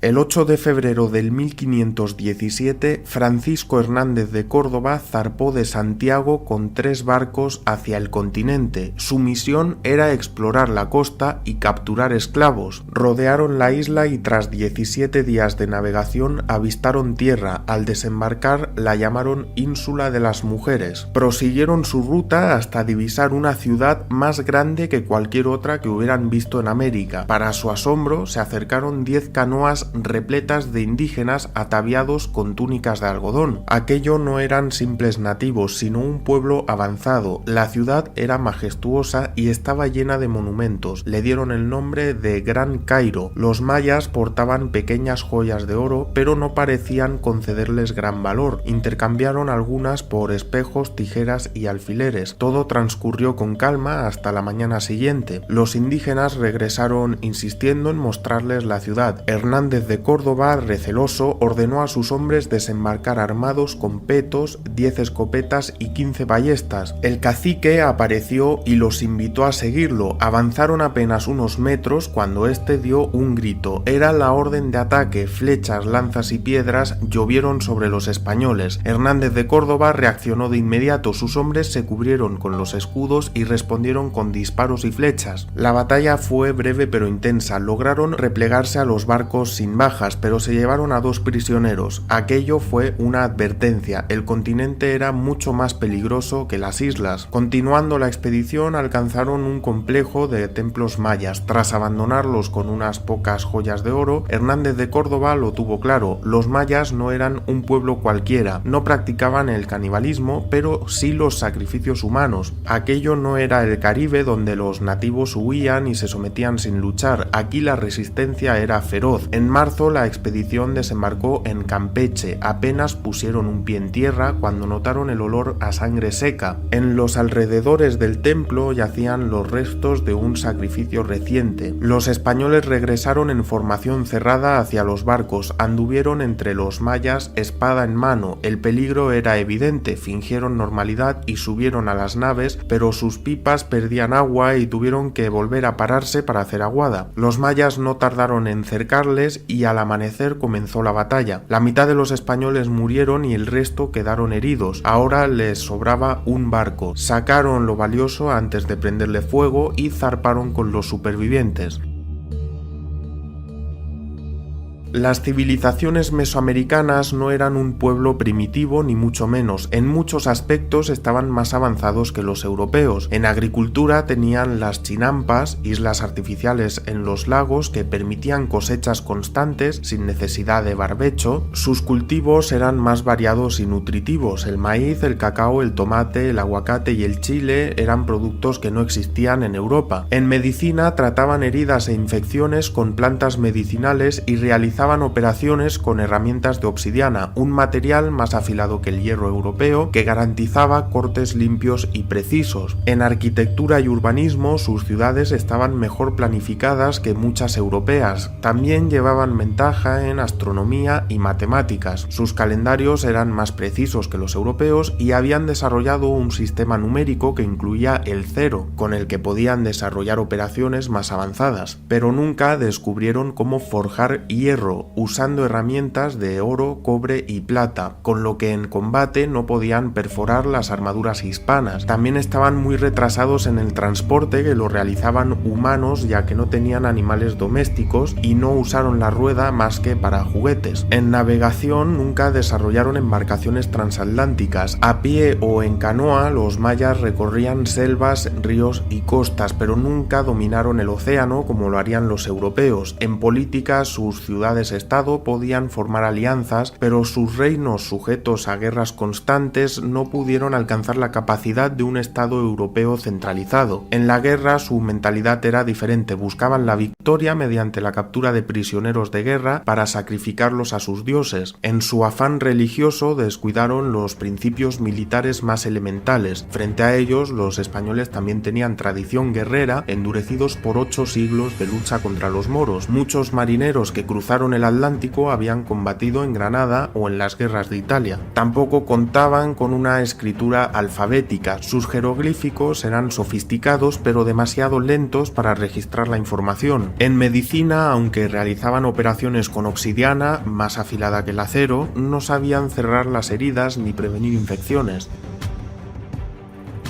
El 8 de febrero del 1517, Francisco Hernández de Córdoba zarpó de Santiago con 3 barcos hacia el continente. Su misión era explorar la costa y capturar esclavos. Rodearon la isla y tras 17 días de navegación avistaron tierra. Al desembarcar la llamaron Ínsula de las Mujeres. Prosiguieron su ruta hasta divisar una ciudad más grande que cualquier otra que hubieran visto en América. Para su asombro, se acercaron 10 canoas repletas de indígenas ataviados con túnicas de algodón. Aquello no eran simples nativos, sino un pueblo avanzado. La ciudad era majestuosa y estaba llena de monumentos. Le dieron el nombre de Gran Cairo. Los mayas portaban pequeñas joyas de oro, pero no parecían concederles gran valor. Intercambiaron algunas por espejos, tijeras y alfileres. Todo transcurrió con calma hasta la mañana siguiente. Los indígenas regresaron insistiendo en mostrarles la ciudad. Hernández de Córdoba, receloso, ordenó a sus hombres desembarcar armados con petos, 10 escopetas y 15 ballestas. El cacique apareció y los invitó a seguirlo. Avanzaron apenas unos metros cuando este dio un grito. Era la orden de ataque. Flechas, lanzas y piedras llovieron sobre los españoles. Hernández de Córdoba reaccionó de inmediato. Sus hombres se cubrieron con los escudos y respondieron con disparos y flechas. La batalla fue breve pero intensa. Lograron replegarse a los barcos sin bajas, pero se llevaron a 2 prisioneros. Aquello fue una advertencia. El continente era mucho más peligroso que las islas. Continuando la expedición, alcanzaron un complejo de templos mayas. Tras abandonarlos con unas pocas joyas de oro, Hernández de Córdoba lo tuvo claro. Los mayas no eran un pueblo cualquiera. No practicaban el canibalismo, pero sí los sacrificios humanos. Aquello no era el Caribe, donde los nativos huían y se sometían sin luchar. Aquí la resistencia era feroz. En marzo la expedición desembarcó en Campeche. Apenas pusieron un pie en tierra cuando notaron el olor a sangre seca. En los alrededores del templo yacían los restos de un sacrificio reciente. Los españoles regresaron en formación cerrada hacia los barcos. Anduvieron entre los mayas espada en mano. El peligro era evidente. Fingieron normalidad y subieron a las naves, pero sus pipas perdían agua y tuvieron que volver a pararse para hacer aguada. Los mayas no tardaron en cercarles y al amanecer comenzó la batalla. La mitad de los españoles murieron y el resto quedaron heridos. Ahora les sobraba un barco. Sacaron lo valioso antes de prenderle fuego y zarparon con los supervivientes. Las civilizaciones mesoamericanas no eran un pueblo primitivo ni mucho menos. En muchos aspectos estaban más avanzados que los europeos. En agricultura tenían las chinampas, islas artificiales en los lagos que permitían cosechas constantes sin necesidad de barbecho. Sus cultivos eran más variados y nutritivos. El maíz, el cacao, el tomate, el aguacate y el chile eran productos que no existían en Europa. En medicina trataban heridas e infecciones con plantas medicinales y realizaban operaciones con herramientas de obsidiana, un material más afilado que el hierro europeo que garantizaba cortes limpios y precisos. En arquitectura y urbanismo sus ciudades estaban mejor planificadas que muchas europeas. También llevaban ventaja en astronomía y matemáticas. Sus calendarios eran más precisos que los europeos y habían desarrollado un sistema numérico que incluía el 0, con el que podían desarrollar operaciones más avanzadas, pero nunca descubrieron cómo forjar hierro usando herramientas de oro, cobre y plata, con lo que en combate no podían perforar las armaduras hispanas. También estaban muy retrasados en el transporte, que lo realizaban humanos ya que no tenían animales domésticos y no usaron la rueda más que para juguetes. En navegación nunca desarrollaron embarcaciones transatlánticas. A pie o en canoa los mayas recorrían selvas, ríos y costas, pero nunca dominaron el océano como lo harían los europeos. En política sus ciudades Estado podían formar alianzas, pero sus reinos sujetos a guerras constantes no pudieron alcanzar la capacidad de un Estado europeo centralizado. En la guerra su mentalidad era diferente, buscaban la victoria mediante la captura de prisioneros de guerra para sacrificarlos a sus dioses. En su afán religioso descuidaron los principios militares más elementales. Frente a ellos, los españoles también tenían tradición guerrera, endurecidos por 8 siglos de lucha contra los moros. Muchos marineros que cruzaron con el Atlántico habían combatido en Granada o en las guerras de Italia. Tampoco contaban con una escritura alfabética. Sus jeroglíficos eran sofisticados pero demasiado lentos para registrar la información. En medicina, aunque realizaban operaciones con obsidiana, más afilada que el acero, no sabían cerrar las heridas ni prevenir infecciones.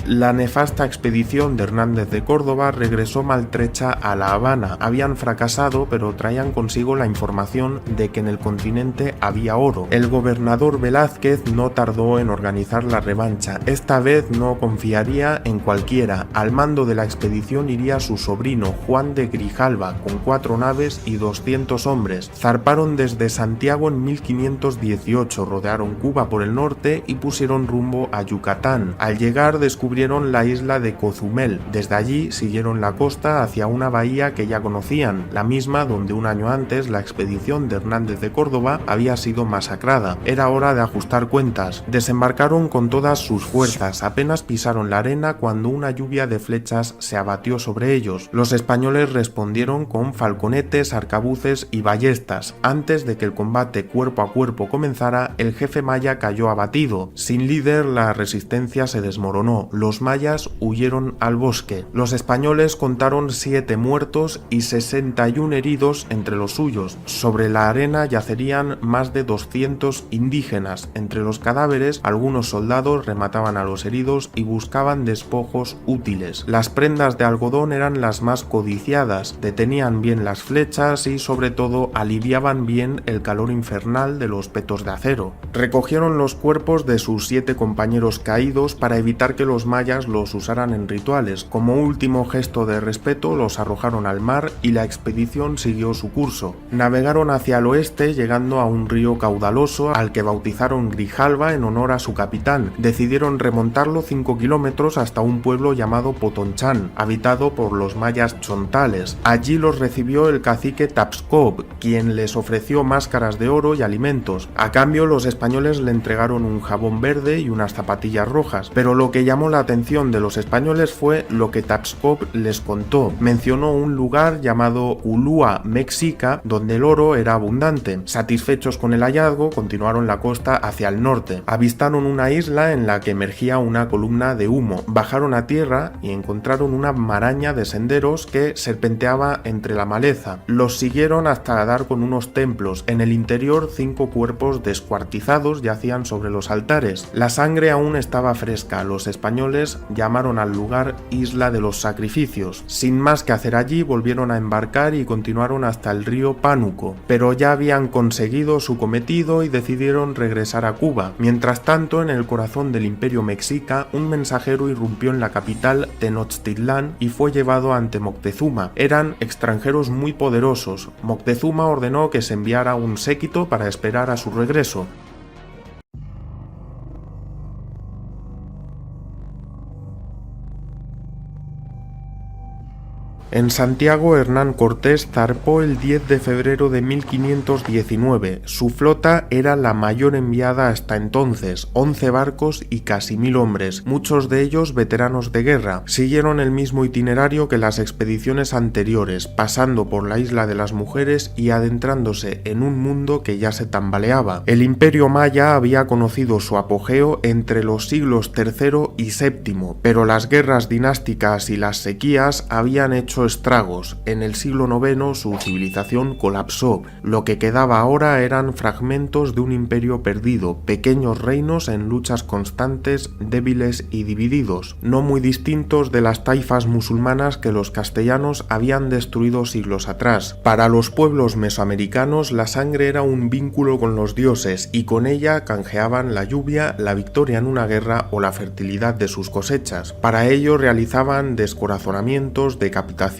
La nefasta expedición de Hernández de Córdoba regresó maltrecha a La Habana. Habían fracasado, pero traían consigo la información de que en el continente había oro. El gobernador Velázquez no tardó en organizar la revancha. Esta vez no confiaría en cualquiera. Al mando de la expedición iría su sobrino, Juan de Grijalva, con 4 naves y 200 hombres. Zarparon desde Santiago en 1518, rodearon Cuba por el norte y pusieron rumbo a Yucatán. Al llegar descubrieron la isla de Cozumel. Desde allí siguieron la costa hacia una bahía que ya conocían, la misma donde un año antes la expedición de Hernández de Córdoba había sido masacrada. Era hora de ajustar cuentas. Desembarcaron con todas sus fuerzas. Apenas pisaron la arena cuando una lluvia de flechas se abatió sobre ellos. Los españoles respondieron con falconetes, arcabuces y ballestas. Antes de que el combate cuerpo a cuerpo comenzara, el jefe maya cayó abatido. Sin líder, la resistencia se desmoronó. Los mayas huyeron al bosque. Los españoles contaron 7 muertos y 61 heridos entre los suyos. Sobre la arena yacerían más de 200 indígenas. Entre los cadáveres, algunos soldados remataban a los heridos y buscaban despojos útiles. Las prendas de algodón eran las más codiciadas, detenían bien las flechas y sobre todo aliviaban bien el calor infernal de los petos de acero. Recogieron los cuerpos de sus 7 compañeros caídos para evitar que los mayas los usaran en rituales. Como último gesto de respeto los arrojaron al mar y la expedición siguió su curso. Navegaron hacia el oeste llegando a un río caudaloso al que bautizaron Grijalva en honor a su capitán. Decidieron remontarlo 5 kilómetros hasta un pueblo llamado Potonchán, habitado por los mayas chontales. Allí los recibió el cacique Tapscop, quien les ofreció máscaras de oro y alimentos. A cambio, los españoles le entregaron un jabón verde y unas zapatillas rojas, pero lo que llamó la atención de los españoles fue lo que Tapscop les contó. Mencionó un lugar llamado Ulúa Mexica, donde el oro era abundante. Satisfechos con el hallazgo, continuaron la costa hacia el norte. Avistaron una isla en la que emergía una columna de humo. Bajaron a tierra y encontraron una maraña de senderos que serpenteaba entre la maleza. Los siguieron hasta dar con unos templos. En el interior, 5 cuerpos descuartizados yacían sobre los altares. La sangre aún estaba fresca. Los españoles llamaron al lugar Isla de los Sacrificios. Sin más que hacer allí, volvieron a embarcar y continuaron hasta el río Pánuco, pero ya habían conseguido su cometido y decidieron regresar a Cuba. Mientras tanto, en el corazón del Imperio Mexica, un mensajero irrumpió en la capital Tenochtitlán y fue llevado ante Moctezuma. Eran extranjeros muy poderosos. Moctezuma ordenó que se enviara un séquito para esperar a su regreso. En Santiago, Hernán Cortés zarpó el 10 de febrero de 1519. Su flota era la mayor enviada hasta entonces, 11 barcos y casi 1000 hombres, muchos de ellos veteranos de guerra. Siguieron el mismo itinerario que las expediciones anteriores, pasando por la Isla de las Mujeres y adentrándose en un mundo que ya se tambaleaba. El Imperio Maya había conocido su apogeo entre los siglos III y VII, pero las guerras dinásticas y las sequías habían hecho estragos. En el siglo IX su civilización colapsó. Lo que quedaba ahora eran fragmentos de un imperio perdido, pequeños reinos en luchas constantes, débiles y divididos, no muy distintos de las taifas musulmanas que los castellanos habían destruido siglos atrás. Para los pueblos mesoamericanos la sangre era un vínculo con los dioses y con ella canjeaban la lluvia, la victoria en una guerra o la fertilidad de sus cosechas. Para ello realizaban descorazonamientos, decapitaciones,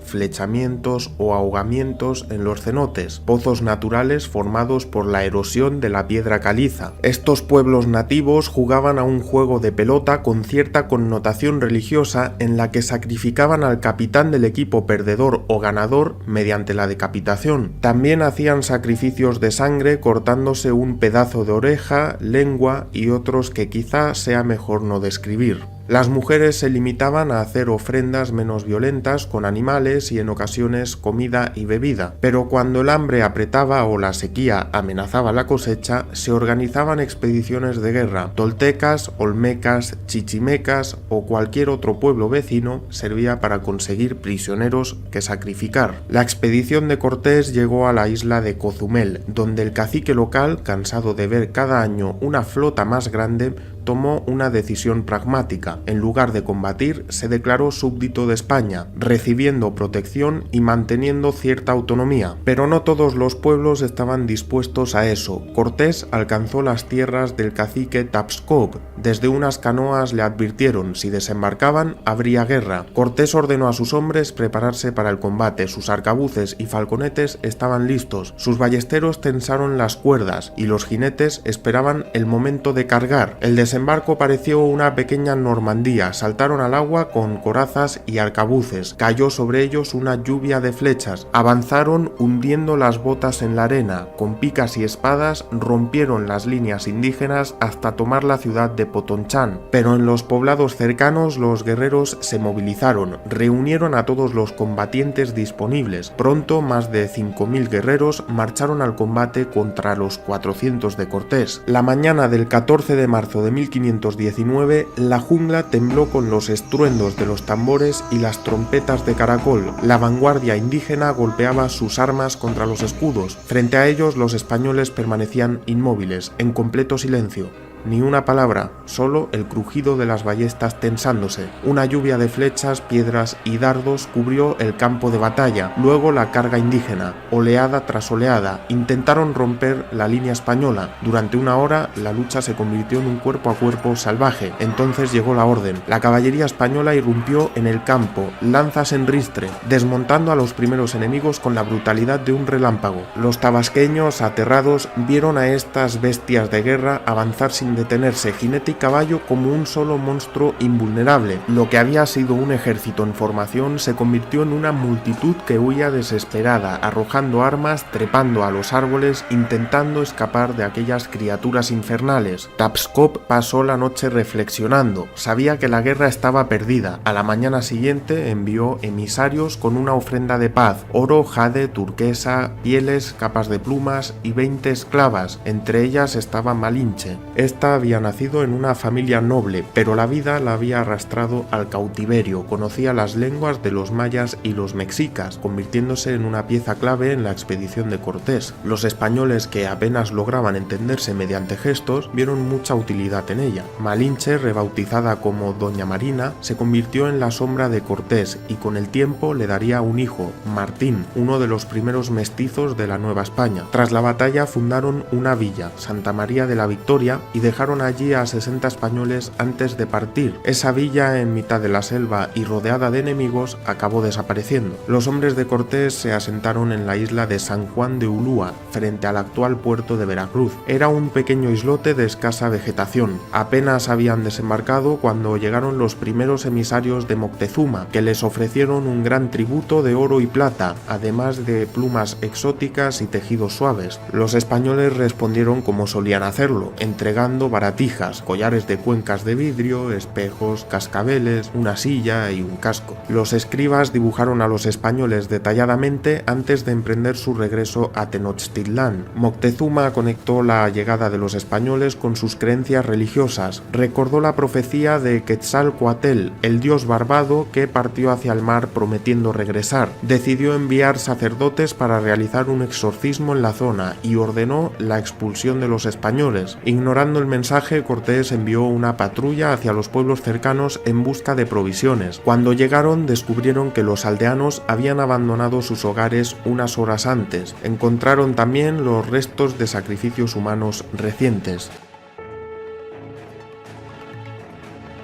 flechamientos o ahogamientos en los cenotes, pozos naturales formados por la erosión de la piedra caliza. Estos pueblos nativos jugaban a un juego de pelota con cierta connotación religiosa en la que sacrificaban al capitán del equipo perdedor o ganador mediante la decapitación. También hacían sacrificios de sangre cortándose un pedazo de oreja, lengua y otros que quizá sea mejor no describir. Las mujeres se limitaban a hacer ofrendas menos violentas con animales y en ocasiones comida y bebida, pero cuando el hambre apretaba o la sequía amenazaba la cosecha, se organizaban expediciones de guerra. Toltecas, olmecas, chichimecas o cualquier otro pueblo vecino servía para conseguir prisioneros que sacrificar. La expedición de Cortés llegó a la isla de Cozumel, donde el cacique local, cansado de ver cada año una flota más grande, tomó una decisión pragmática. En lugar de combatir, se declaró súbdito de España, recibiendo protección y manteniendo cierta autonomía. Pero no todos los pueblos estaban dispuestos a eso. Cortés alcanzó las tierras del cacique Tapscop. Desde unas canoas le advirtieron: si desembarcaban, habría guerra. Cortés ordenó a sus hombres prepararse para el combate. Sus arcabuces y falconetes estaban listos. Sus ballesteros tensaron las cuerdas y los jinetes esperaban el momento de cargar. El desembarco pareció una pequeña Normandía. Saltaron al agua con corazas y arcabuces. Cayó sobre ellos una lluvia de flechas. Avanzaron hundiendo las botas en la arena. Con picas y espadas rompieron las líneas indígenas hasta tomar la ciudad de Potonchán. Pero en los poblados cercanos los guerreros se movilizaron. Reunieron a todos los combatientes disponibles. Pronto más de 5.000 guerreros marcharon al combate contra los 400 de Cortés. La mañana del 14 de marzo de 1519, la jungla tembló con los estruendos de los tambores y las trompetas de caracol. La vanguardia indígena golpeaba sus armas contra los escudos. Frente a ellos, los españoles permanecían inmóviles, en completo silencio. Ni una palabra, solo el crujido de las ballestas tensándose. Una lluvia de flechas, piedras y dardos cubrió el campo de batalla. Luego la carga indígena, oleada tras oleada, intentaron romper la línea española. Durante una hora la lucha se convirtió en un cuerpo a cuerpo salvaje. Entonces llegó la orden. La caballería española irrumpió en el campo, lanzas en ristre, desmontando a los primeros enemigos con la brutalidad de un relámpago. Los tabasqueños, aterrados, vieron a estas bestias de guerra avanzar sin detenerse, jinete y caballo, como un solo monstruo invulnerable. Lo que había sido un ejército en formación se convirtió en una multitud que huía desesperada, arrojando armas, trepando a los árboles, intentando escapar de aquellas criaturas infernales. Tapscop pasó la noche reflexionando. Sabía que la guerra estaba perdida. A la mañana siguiente envió emisarios con una ofrenda de paz: oro, jade, turquesa, pieles, capas de plumas y 20 esclavas. Entre ellas estaba Malinche. Esta había nacido en una familia noble, pero la vida la había arrastrado al cautiverio. Conocía las lenguas de los mayas y los mexicas, convirtiéndose en una pieza clave en la expedición de Cortés. Los españoles, que apenas lograban entenderse mediante gestos, vieron mucha utilidad en ella. Malinche, rebautizada como Doña Marina, se convirtió en la sombra de Cortés y con el tiempo le daría un hijo, Martín, uno de los primeros mestizos de la Nueva España. Tras la batalla fundaron una villa, Santa María de la Victoria, y dejaron allí a 60 españoles antes de partir. Esa villa, en mitad de la selva y rodeada de enemigos, acabó desapareciendo. Los hombres de Cortés se asentaron en la isla de San Juan de Ulúa, frente al actual puerto de Veracruz. Era un pequeño islote de escasa vegetación. Apenas habían desembarcado cuando llegaron los primeros emisarios de Moctezuma, que les ofrecieron un gran tributo de oro y plata, además de plumas exóticas y tejidos suaves. Los españoles respondieron como solían hacerlo, entregando baratijas, collares de cuencas de vidrio, espejos, cascabeles, una silla y un casco. Los escribas dibujaron a los españoles detalladamente antes de emprender su regreso a Tenochtitlán. Moctezuma conectó la llegada de los españoles con sus creencias religiosas. Recordó la profecía de Quetzalcoatl, el dios barbado que partió hacia el mar prometiendo regresar. Decidió enviar sacerdotes para realizar un exorcismo en la zona y ordenó la expulsión de los españoles. Ignorando el mensaje, Cortés envió una patrulla hacia los pueblos cercanos en busca de provisiones. Cuando llegaron, descubrieron que los aldeanos habían abandonado sus hogares unas horas antes. Encontraron también los restos de sacrificios humanos recientes.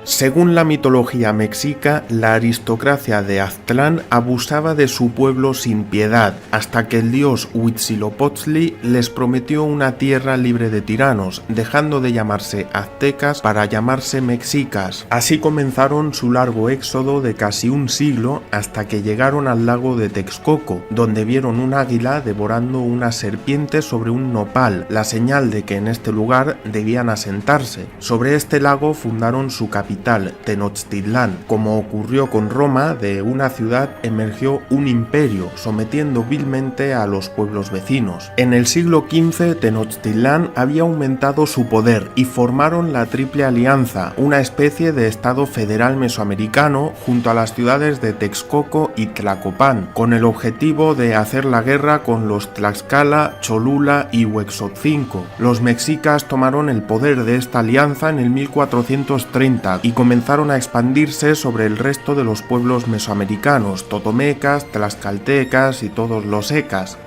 Según la mitología mexica, la aristocracia de Aztlán abusaba de su pueblo sin piedad, hasta que el dios Huitzilopochtli les prometió una tierra libre de tiranos, dejando de llamarse aztecas para llamarse mexicas. Así comenzaron su largo éxodo de casi un siglo hasta que llegaron al lago de Texcoco, donde vieron un águila devorando una serpiente sobre un nopal, la señal de que en este lugar debían asentarse. Sobre este lago fundaron su capital, capital, Tenochtitlán. Como ocurrió con Roma, de una ciudad emergió un imperio, sometiendo vilmente a los pueblos vecinos. En el siglo XV, Tenochtitlán había aumentado su poder y formaron la Triple Alianza, una especie de estado federal mesoamericano junto a las ciudades de Texcoco y Tlacopan, con el objetivo de hacer la guerra con los Tlaxcala, Cholula y Huexotzinco. Los mexicas tomaron el poder de esta alianza en el 1430 y comenzaron a expandirse sobre el resto de los pueblos mesoamericanos, totomecas, tlaxcaltecas y todos los ecas.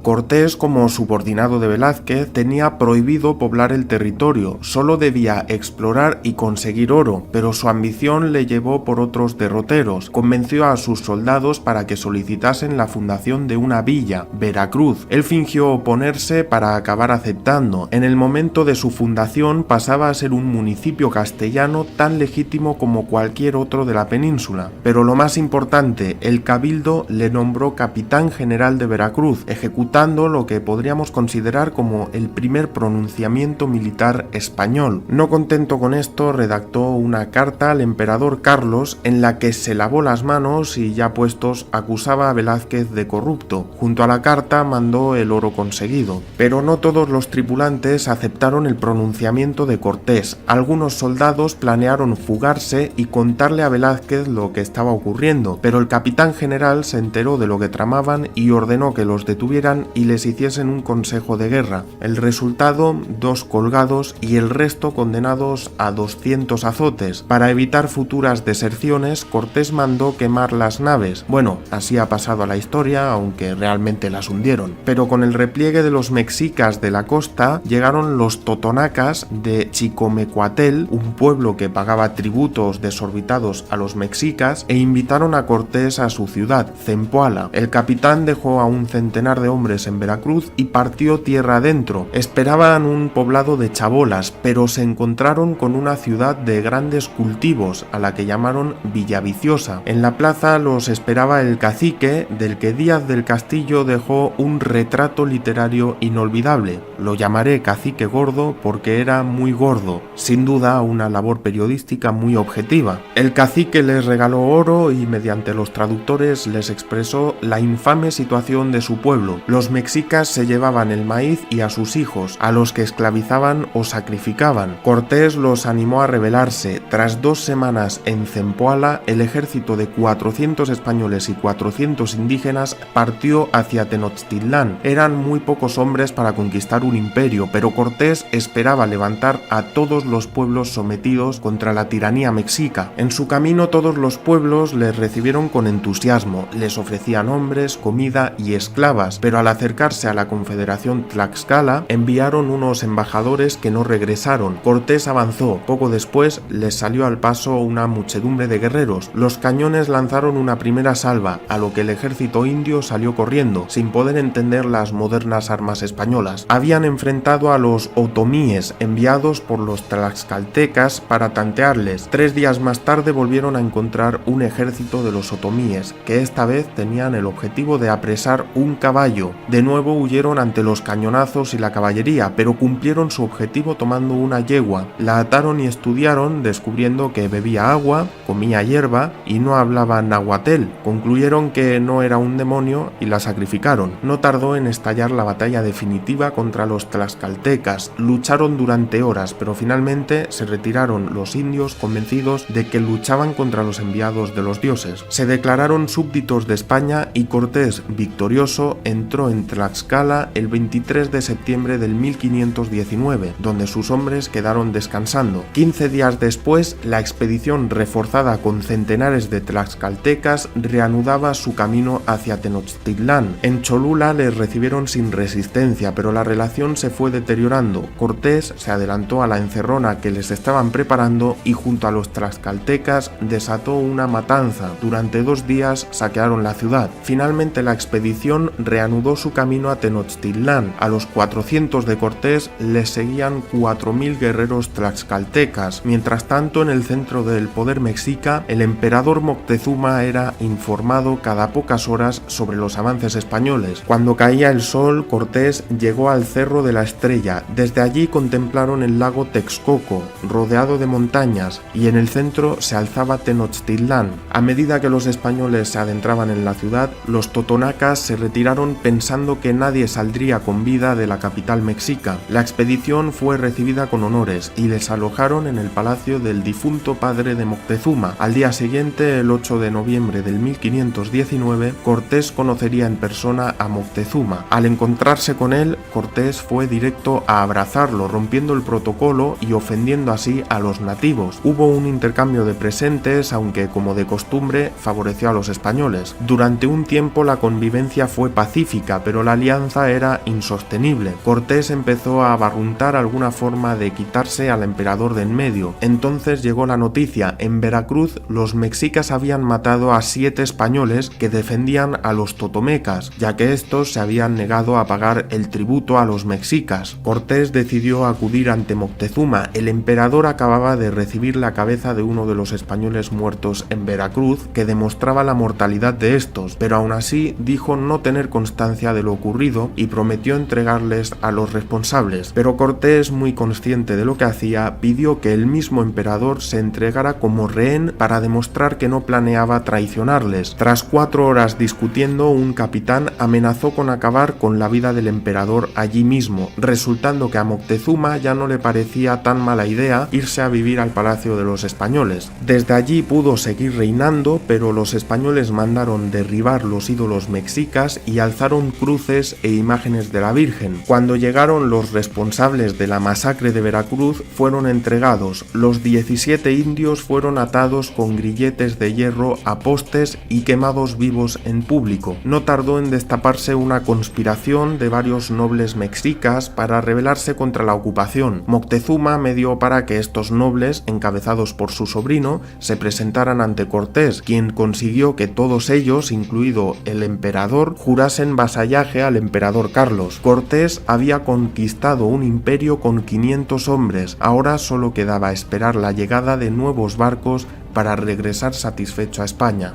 Cortés, como subordinado de Velázquez, tenía prohibido poblar el territorio, solo debía explorar y conseguir oro, pero su ambición le llevó por otros derroteros. Convenció a sus soldados para que solicitasen la fundación de una villa, Veracruz. Él fingió oponerse para acabar aceptando. En el momento de su fundación pasaba a ser un municipio castellano tan legítimo como cualquier otro de la península. Pero lo más importante, el cabildo le nombró capitán general de Veracruz, ejecutando lo que podríamos considerar como el primer pronunciamiento militar español. No contento con esto, redactó una carta al emperador Carlos en la que se lavó las manos y, ya puestos, acusaba a Velázquez de corrupto. Junto a la carta mandó el oro conseguido. Pero no todos los tripulantes aceptaron el pronunciamiento de Cortés. Algunos soldados planearon fugarse y contarle a Velázquez lo que estaba ocurriendo, pero el capitán general se enteró de lo que tramaban y ordenó que los detuvieran y les hiciesen un consejo de guerra. El resultado, 2 colgados y el resto condenados a 200 azotes. Para evitar futuras deserciones, Cortés mandó quemar las naves. Bueno, así ha pasado a la historia, aunque realmente las hundieron. Pero con el repliegue de los mexicas de la costa, llegaron los totonacas de Chicomecuatel, un pueblo que pagaba tributos desorbitados a los mexicas, e invitaron a Cortés a su ciudad, Zempoala. El capitán dejó a un centenar de hombres en Veracruz y partió tierra adentro. Esperaban un poblado de chabolas, pero se encontraron con una ciudad de grandes cultivos, a la que llamaron Villaviciosa. En la plaza los esperaba el cacique, del que Díaz del Castillo dejó un retrato literario inolvidable. Lo llamaré Cacique Gordo porque era muy gordo, sin duda una labor periodística muy objetiva. El cacique les regaló oro y mediante los traductores les expresó la infame situación de su pueblo. Los mexicas se llevaban el maíz y a sus hijos, a los que esclavizaban o sacrificaban. Cortés los animó a rebelarse. Tras 2 semanas en Zempoala, el ejército de 400 españoles y 400 indígenas partió hacia Tenochtitlán. Eran muy pocos hombres para conquistar un imperio, pero Cortés esperaba levantar a todos los pueblos sometidos contra la tiranía mexica. En su camino todos los pueblos les recibieron con entusiasmo, les ofrecían hombres, comida y esclavas, pero al acercarse a la Confederación Tlaxcala, enviaron unos embajadores que no regresaron. Cortés avanzó. Poco después les salió al paso una muchedumbre de guerreros. Los cañones lanzaron una primera salva, a lo que el ejército indio salió corriendo, sin poder entender las modernas armas españolas. Habían enfrentado a los otomíes, enviados por los tlaxcaltecas para tantearles. 3 días más tarde volvieron a encontrar un ejército de los otomíes, que esta vez tenían el objetivo de apresar un caballo. De nuevo huyeron ante los cañonazos y la caballería, pero cumplieron su objetivo tomando una yegua. La ataron y estudiaron, descubriendo que bebía agua, comía hierba y no hablaba nahuatl. Concluyeron que no era un demonio y la sacrificaron. No tardó en estallar la batalla definitiva contra los tlaxcaltecas. Lucharon durante horas, pero finalmente se retiraron los indios convencidos de que luchaban contra los enviados de los dioses. Se declararon súbditos de España y Cortés, victorioso, entró en Tlaxcala el 23 de septiembre del 1519, donde sus hombres quedaron descansando. 15 días después, la expedición, reforzada con centenares de tlaxcaltecas, reanudaba su camino hacia Tenochtitlán. En Cholula les recibieron sin resistencia, pero la relación se fue deteriorando. Cortés se adelantó a la encerrona que les estaban preparando y junto a los tlaxcaltecas desató una matanza. Durante 2 días saquearon la ciudad. Finalmente la expedición reanudó su camino a Tenochtitlán. A los 400 de Cortés les seguían 4000 guerreros tlaxcaltecas. Mientras tanto, en el centro del poder mexica, el emperador Moctezuma era informado cada pocas horas sobre los avances españoles. Cuando caía el sol, Cortés llegó al cerro Cerro de la Estrella. Desde allí contemplaron el lago Texcoco, rodeado de montañas, y en el centro se alzaba Tenochtitlán. A medida que los españoles se adentraban en la ciudad, los totonacas se retiraron pensando que nadie saldría con vida de la capital mexica. La expedición fue recibida con honores y les alojaron en el palacio del difunto padre de Moctezuma. Al día siguiente, el 8 de noviembre del 1519, Cortés conocería en persona a Moctezuma. Al encontrarse con él, Cortés fue directo a abrazarlo, rompiendo el protocolo y ofendiendo así a los nativos. Hubo un intercambio de presentes, aunque como de costumbre favoreció a los españoles. Durante un tiempo la convivencia fue pacífica, pero la alianza era insostenible. Cortés empezó a barruntar alguna forma de quitarse al emperador de en medio. Entonces llegó la noticia: en Veracruz los mexicas habían matado a 7 españoles que defendían a los totomecas, ya que estos se habían negado a pagar el tributo a los mexicas. Cortés decidió acudir ante Moctezuma. El emperador acababa de recibir la cabeza de uno de los españoles muertos en Veracruz, que demostraba la mortalidad de estos, pero aún así dijo no tener constancia de lo ocurrido y prometió entregarles a los responsables. Pero Cortés, muy consciente de lo que hacía, pidió que el mismo emperador se entregara como rehén para demostrar que no planeaba traicionarles. Tras 4 horas discutiendo, un capitán amenazó con acabar con la vida del emperador allí mismo, resultando que a Moctezuma ya no le parecía tan mala idea irse a vivir al palacio de los españoles. Desde allí pudo seguir reinando, pero los españoles mandaron derribar los ídolos mexicas y alzaron cruces e imágenes de la Virgen. Cuando llegaron los responsables de la masacre de Veracruz, fueron entregados. Los 17 indios fueron atados con grilletes de hierro a postes y quemados vivos en público. No tardó en destaparse una conspiración de varios nobles mexicas para rebelarse contra la ocupación. Moctezuma medió para que estos nobles, encabezados por su sobrino, se presentaran ante Cortés, quien consiguió que todos ellos, incluido el emperador, jurasen vasallaje al emperador Carlos. Cortés había conquistado un imperio con 500 hombres, ahora solo quedaba esperar la llegada de nuevos barcos para regresar satisfecho a España.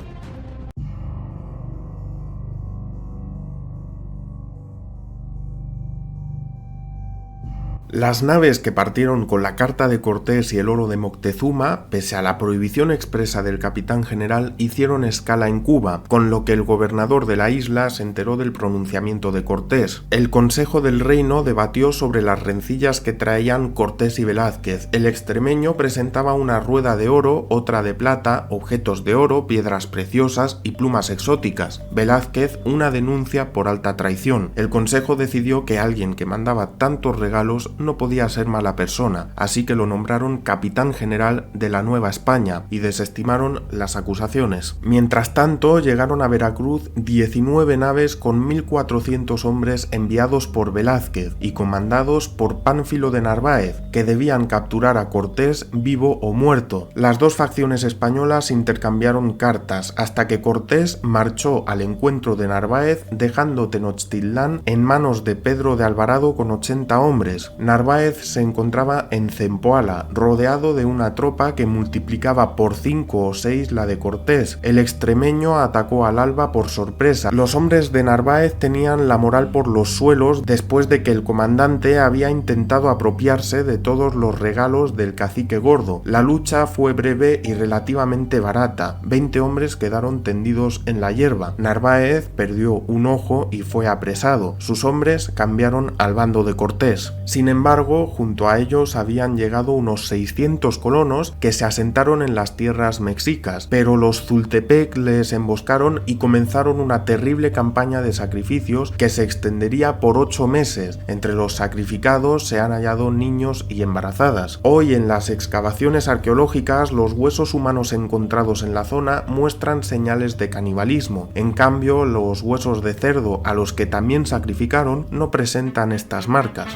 Las naves que partieron con la carta de Cortés y el oro de Moctezuma, pese a la prohibición expresa del capitán general, hicieron escala en Cuba, con lo que el gobernador de la isla se enteró del pronunciamiento de Cortés. El Consejo del Reino debatió sobre las rencillas que traían Cortés y Velázquez. El extremeño presentaba una rueda de oro, otra de plata, objetos de oro, piedras preciosas y plumas exóticas. Velázquez una denuncia por alta traición. El Consejo decidió que alguien que mandaba tantos regalos no podía ser mala persona, así que lo nombraron capitán general de la Nueva España y desestimaron las acusaciones. Mientras tanto, llegaron a Veracruz 19 naves con 1.400 hombres enviados por Velázquez y comandados por Pánfilo de Narváez, que debían capturar a Cortés vivo o muerto. Las dos facciones españolas intercambiaron cartas hasta que Cortés marchó al encuentro de Narváez, dejando Tenochtitlán en manos de Pedro de Alvarado con 80 hombres. Narváez se encontraba en Zempoala, rodeado de una tropa que multiplicaba por 5 o 6 la de Cortés. El extremeño atacó al alba por sorpresa. Los hombres de Narváez tenían la moral por los suelos después de que el comandante había intentado apropiarse de todos los regalos del cacique gordo. La lucha fue breve y relativamente barata. 20 hombres quedaron tendidos en la hierba. Narváez perdió un ojo y fue apresado. Sus hombres cambiaron al bando de Cortés. Sin embargo, junto a ellos habían llegado unos 600 colonos que se asentaron en las tierras mexicas, pero los Zultepec les emboscaron y comenzaron una terrible campaña de sacrificios que se extendería por 8 meses. Entre los sacrificados se han hallado niños y embarazadas. Hoy, en las excavaciones arqueológicas, los huesos humanos encontrados en la zona muestran señales de canibalismo. En cambio, los huesos de cerdo a los que también sacrificaron no presentan estas marcas.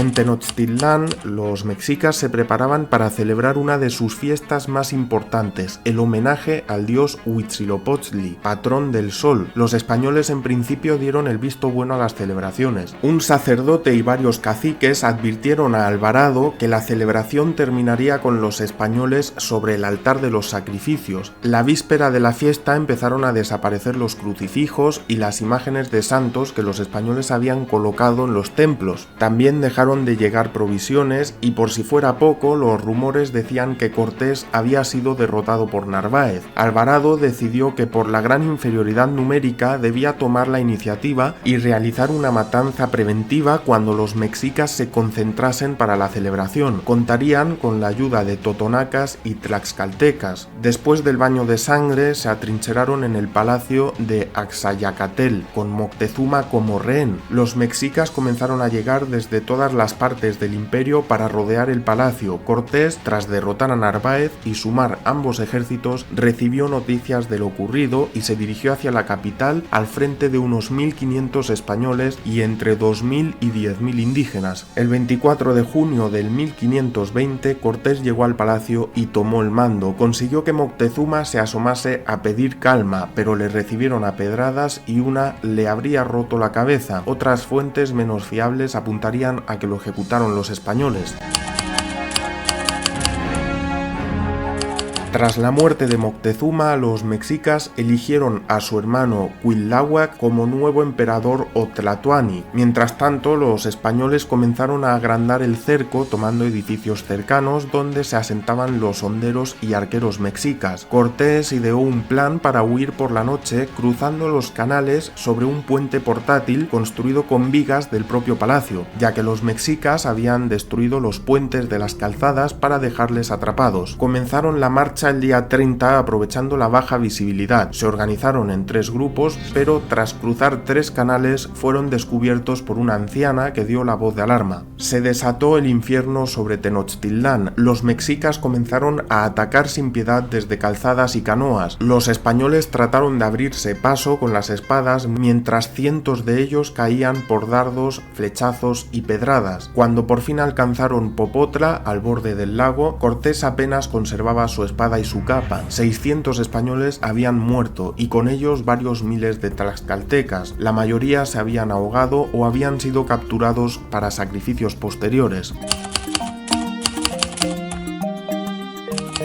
En Tenochtitlán, los mexicas se preparaban para celebrar una de sus fiestas más importantes, el homenaje al dios Huitzilopochtli, patrón del sol. Los españoles en principio dieron el visto bueno a las celebraciones. Un sacerdote y varios caciques advirtieron a Alvarado que la celebración terminaría con los españoles sobre el altar de los sacrificios. La víspera de la fiesta empezaron a desaparecer los crucifijos y las imágenes de santos que los españoles habían colocado en los templos. También dejaron de llegar provisiones y, por si fuera poco, los rumores decían que Cortés había sido derrotado por Narváez. Alvarado decidió que por la gran inferioridad numérica debía tomar la iniciativa y realizar una matanza preventiva cuando los mexicas se concentrasen para la celebración. Contarían con la ayuda de totonacas y tlaxcaltecas. Después del baño de sangre se atrincheraron en el palacio de Axayacatel, con Moctezuma como rehén. Los mexicas comenzaron a llegar desde todas las partes del imperio para rodear el palacio. Cortés, tras derrotar a Narváez y sumar ambos ejércitos, recibió noticias de lo ocurrido y se dirigió hacia la capital al frente de unos 1.500 españoles y entre 2.000 y 10.000 indígenas. El 24 de junio del 1520, Cortés llegó al palacio y tomó el mando. Consiguió que Moctezuma se asomase a pedir calma, pero le recibieron a pedradas y una le habría roto la cabeza. Otras fuentes menos fiables apuntarían a que lo ejecutaron los españoles. Tras la muerte de Moctezuma, los mexicas eligieron a su hermano Cuitláhuac como nuevo emperador o Tlatoani. Mientras tanto, los españoles comenzaron a agrandar el cerco tomando edificios cercanos donde se asentaban los honderos y arqueros mexicas. Cortés ideó un plan para huir por la noche cruzando los canales sobre un puente portátil construido con vigas del propio palacio, ya que los mexicas habían destruido los puentes de las calzadas para dejarles atrapados. Comenzaron la marcha el día 30 aprovechando la baja visibilidad. Se organizaron en 3 grupos, pero tras cruzar 3 canales fueron descubiertos por una anciana que dio la voz de alarma. Se desató el infierno sobre Tenochtitlán. Los mexicas comenzaron a atacar sin piedad desde calzadas y canoas. Los españoles trataron de abrirse paso con las espadas mientras cientos de ellos caían por dardos, flechazos y pedradas. Cuando por fin alcanzaron Popotla, al borde del lago, Cortés apenas conservaba su espada y su capa. 600 españoles habían muerto y con ellos varios miles de tlaxcaltecas. La mayoría se habían ahogado o habían sido capturados para sacrificios posteriores.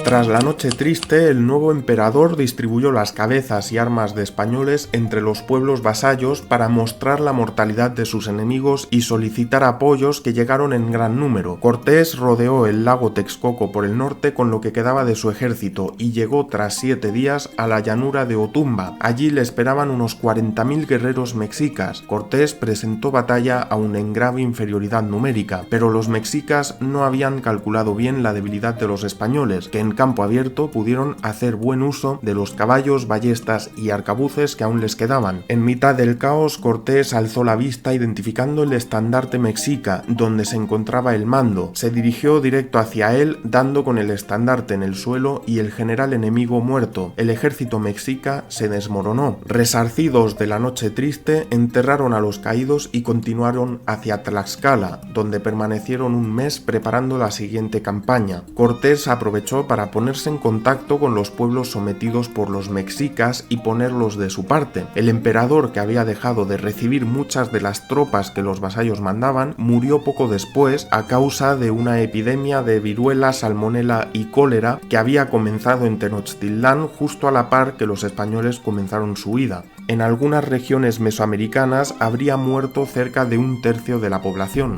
Tras la noche triste, el nuevo emperador distribuyó las cabezas y armas de españoles entre los pueblos vasallos para mostrar la mortalidad de sus enemigos y solicitar apoyos que llegaron en gran número. Cortés rodeó el lago Texcoco por el norte con lo que quedaba de su ejército y llegó tras 7 días a la llanura de Otumba. Allí le esperaban unos 40.000 guerreros mexicas. Cortés presentó batalla aún en grave inferioridad numérica, pero los mexicas no habían calculado bien la debilidad de los españoles, que en campo abierto pudieron hacer buen uso de los caballos, ballestas y arcabuces que aún les quedaban. En mitad del caos, Cortés alzó la vista identificando el estandarte mexica, donde se encontraba el mando. Se dirigió directo hacia él, dando con el estandarte en el suelo y el general enemigo muerto. El ejército mexica se desmoronó. Resarcidos de la noche triste, enterraron a los caídos y continuaron hacia Tlaxcala, donde permanecieron un mes preparando la siguiente campaña. Cortés aprovechó para ponerse en contacto con los pueblos sometidos por los mexicas y ponerlos de su parte. El emperador, que había dejado de recibir muchas de las tropas que los vasallos mandaban, murió poco después a causa de una epidemia de viruela, salmonela y cólera que había comenzado en Tenochtitlán justo a la par que los españoles comenzaron su huida. En algunas regiones mesoamericanas habría muerto cerca de 1/3 de la población.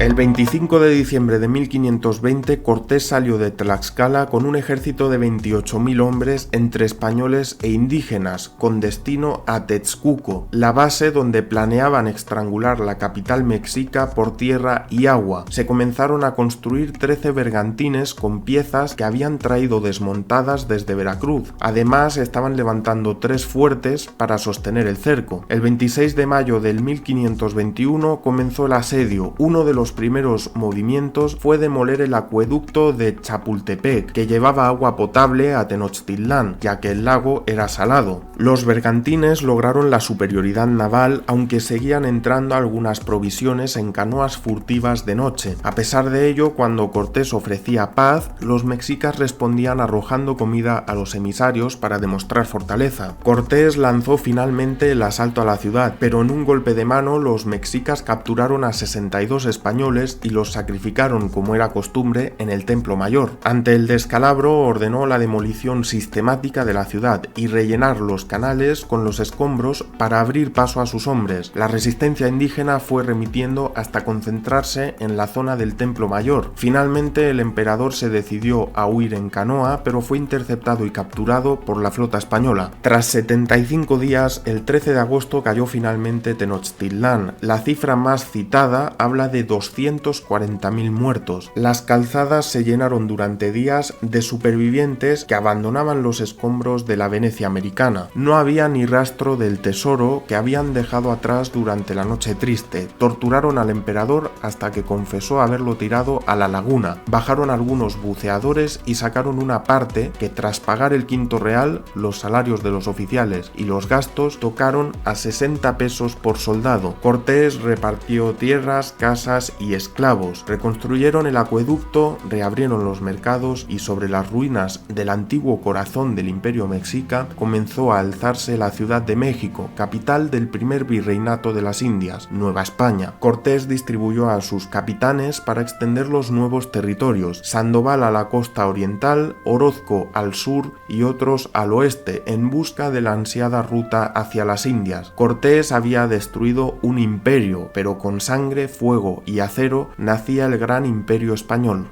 El 25 de diciembre de 1520, Cortés salió de Tlaxcala con un ejército de 28.000 hombres entre españoles e indígenas, con destino a Texcoco, la base donde planeaban estrangular la capital mexica por tierra y agua. Se comenzaron a construir 13 bergantines con piezas que habían traído desmontadas desde Veracruz. Además, estaban levantando 3 fuertes para sostener el cerco. El 26 de mayo del 1521 comenzó el asedio. Uno de los los primeros movimientos fue demoler el acueducto de Chapultepec, que llevaba agua potable a Tenochtitlán, ya que el lago era salado. Los bergantines lograron la superioridad naval, aunque seguían entrando algunas provisiones en canoas furtivas de noche. A pesar de ello, cuando Cortés ofrecía paz, los mexicas respondían arrojando comida a los emisarios para demostrar fortaleza. Cortés lanzó finalmente el asalto a la ciudad, pero en un golpe de mano los mexicas capturaron a 62 españoles y los sacrificaron, como era costumbre, en el Templo Mayor. Ante el descalabro ordenó la demolición sistemática de la ciudad y rellenar los canales con los escombros para abrir paso a sus hombres. La resistencia indígena fue remitiendo hasta concentrarse en la zona del Templo Mayor. Finalmente el emperador se decidió a huir en canoa, pero fue interceptado y capturado por la flota española. Tras 75 días, el 13 de agosto cayó finalmente Tenochtitlán. La cifra más citada habla de 240.000 muertos. Las calzadas se llenaron durante días de supervivientes que abandonaban los escombros de la Venecia americana. No había ni rastro del tesoro que habían dejado atrás durante la noche triste. Torturaron al emperador hasta que confesó haberlo tirado a la laguna. Bajaron algunos buceadores y sacaron una parte que, tras pagar el quinto real, los salarios de los oficiales y los gastos, tocaron a 60 pesos por soldado. Cortés repartió tierras, casas y esclavos. Reconstruyeron el acueducto, reabrieron los mercados y sobre las ruinas del antiguo corazón del Imperio Mexica comenzó a alzarse la Ciudad de México, capital del primer virreinato de las Indias, Nueva España. Cortés distribuyó a sus capitanes para extender los nuevos territorios: Sandoval a la costa oriental, Orozco al sur y otros al oeste, en busca de la ansiada ruta hacia las Indias. Cortés había destruido un imperio, pero con sangre, fuego y acero nacía el gran imperio español.